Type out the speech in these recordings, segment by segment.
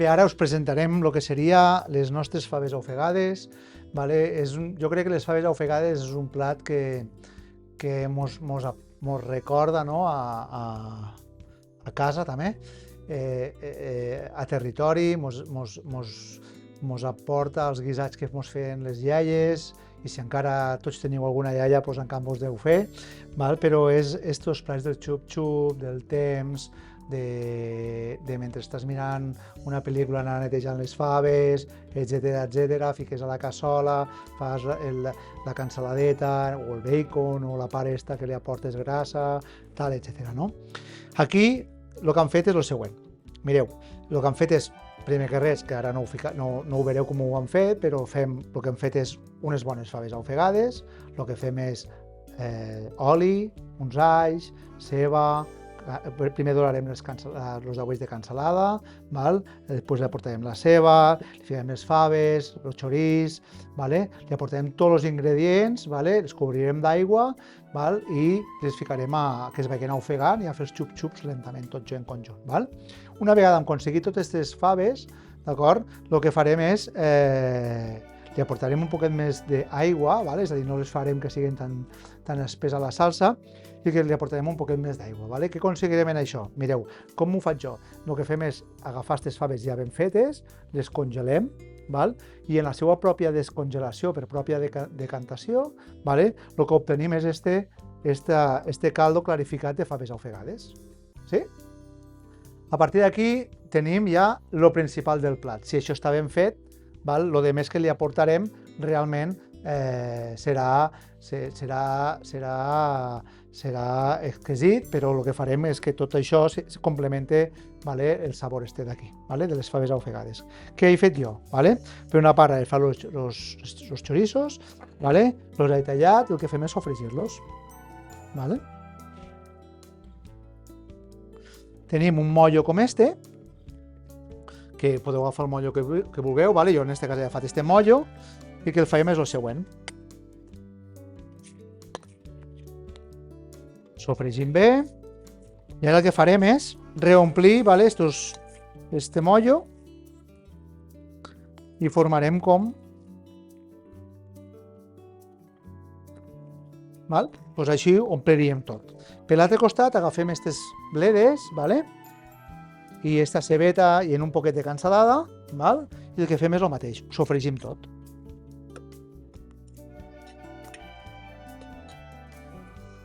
Bé, ara us presentarem el que seria les nostres faves ofegades. Vale? Jo crec que les faves ofegades és un plat que mos recorda, no? A casa també, a territori, mos aporta els guisats que mos feien les iaies, i si encara tots teniu alguna iaia, doncs encara mos deu fer, val? Però és estos plats del xup-xup, del temps, de mentre estàs mirant una pel·lícula anar netejant les faves, etcètera, fiques a la cassola, fas la cansaladeta, o el bacon, o la part esta que li aportes grassa, tal, etcètera, no? Aquí el que han fet és el següent. Mireu, el que han fet és, primer que res, que ara no ho veureu com ho han fet, però el que hem fet és unes bones faves ofegades. El que fem és oli, uns alls, ceba, primer dorarem els degüells de cansalada, val? Després li aportarem la ceba, li ficarem les faves, el xorís, vale? Li aportarem tots els ingredients, vale? Els cobrirem d'aigua, val? I els ficarem que es vagin ofegant i a fer els xup-xups lentament, tots en conjunt. Val? Una vegada hem aconseguit totes aquestes faves, d'acord? El que farem és li aportarem un poquet més d'aigua, vale? És a dir, no les farem que siguin tan espessa la salsa, i que li aportarem un poquet més d'aigua. Vale? Què aconseguirem en això? Mireu, com ho faig jo? El que fem és agafar aquestes faves ja ben fetes, les congelem, val? I en la seva pròpia descongelació, per pròpia decantació, vale? El que obtenim és este caldo clarificat de faves ofegades. Sí? A partir d'aquí tenim ja el principal del plat. Si això està ben fet, val? Lo de més que li aportarem realment serà exquisit, però el que farem és que tot això complemente, vale, el sabor este d'aquí, vale, de les faves ofegades. Què he fet jo? Vale? Per una part he fet els chorizos, vale? Els he tallat i el que fem és sofregir-los. Vale? Tenim un mollo com este, que podeu agafar el mollo que vulgueu, vale? Jo en aquest cas he agafat este mollo, i que el farem és el següent. Sofregim bé, i ara el que farem és reomplir, vale, este mollo, i formarem com, val? Pues així ompliríem tot. Per l'altre costat agafem aquestes bledes, vale? I esta cebeta i en un poquet de cansalada, val? I el que fem és el mateix, sofregim tot.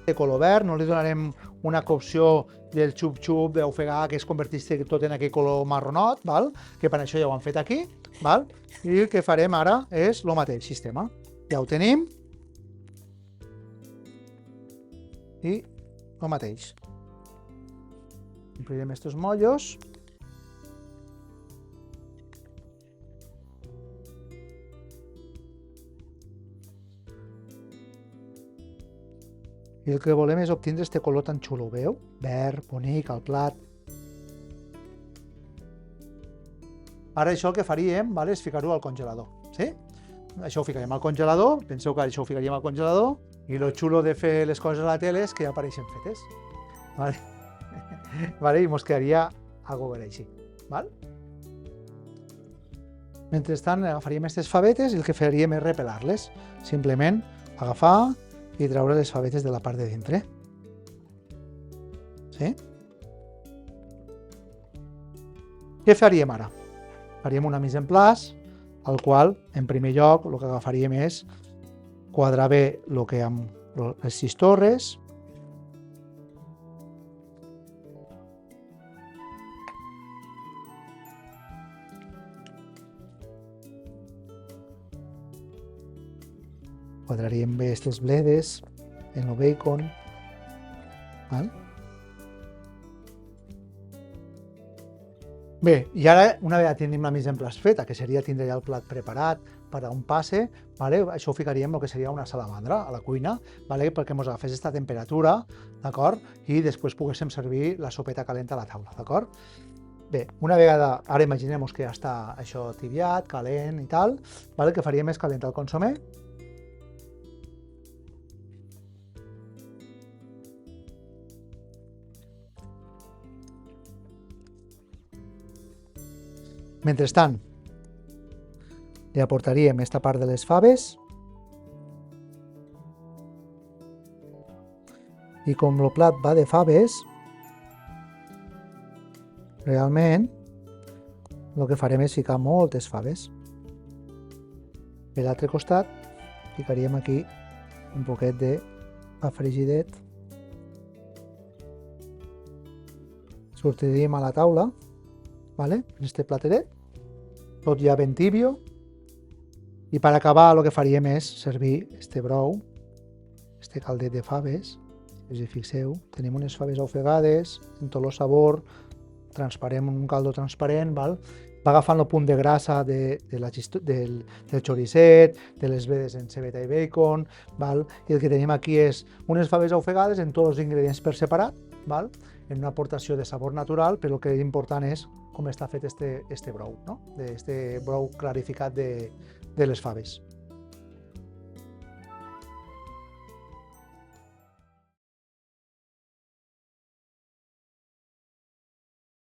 De color verd, no li donarem una cocció del xup-xup d'ofegar que es convertís tot en aquell color marronot, val? Que per això ja ho han fet aquí, val? I el que farem ara és el mateix sistema. Ja ho tenim. I el mateix. Omplirem estos mollos. I el que volem és obtindre este color tan xulo, veu? Verd, bonic, al plat. Ara això el que faríem, vale, és ficar-ho al congelador, sí? Això ho ficarem al congelador, penseu que això ho ficaríem al congelador, i lo xulo de fer les coses a la tele és que ja apareixen fetes. Vale? Vale? I mos quedaria algo per així. Val? Mentrestant agafaríem aquestes favetes i el que faríem és repelar-les. Simplement agafar i treure les favetes de la part de dintre. Sí? Què faríem ara? Faríem una mise en place, al qual, en primer lloc, el que agafaríem és quadrar bé les 6 torres, quadraríem bé aquestes bledes en el bacon, val? Bé, i ara, una vegada tenim la mise en place feta, que seria tindre ja el plat preparat per a un passe, vale? Això ho ficaríem el que seria una salamandra a la cuina, vale? Perquè ens agafés aquesta temperatura, d'acord? I després poguéssim servir la sopeta calenta a la taula, d'acord? Bé, una vegada, ara imaginem que ja està això tibiat, calent i tal, vale? El que faríem és calentar el consomé. Mentrestant, li aportaríem esta part de les faves i com el plat va de faves, realment el que farem és ficar moltes faves. Per l'altre costat ficaríem aquí un poquet de pa frigidet. Sortiríem a la taula, ¿vale? En este plateret, tot ja ben tibio. I per acabar el que faríem és servir este brou, este caldet de faves. Si us hi fixeu, tenim unes faves ofegades, amb tot el sabor, transparent, un caldo transparent, val? Va agafant el punt de grassa del xoricet, de les vedes en cebeta i bacon, val? I el que tenim aquí és unes faves ofegades en tots els ingredients per separat, val? En una aportació de sabor natural, però el que és important és com està fet este brou, no? Este brou clarificat de les faves.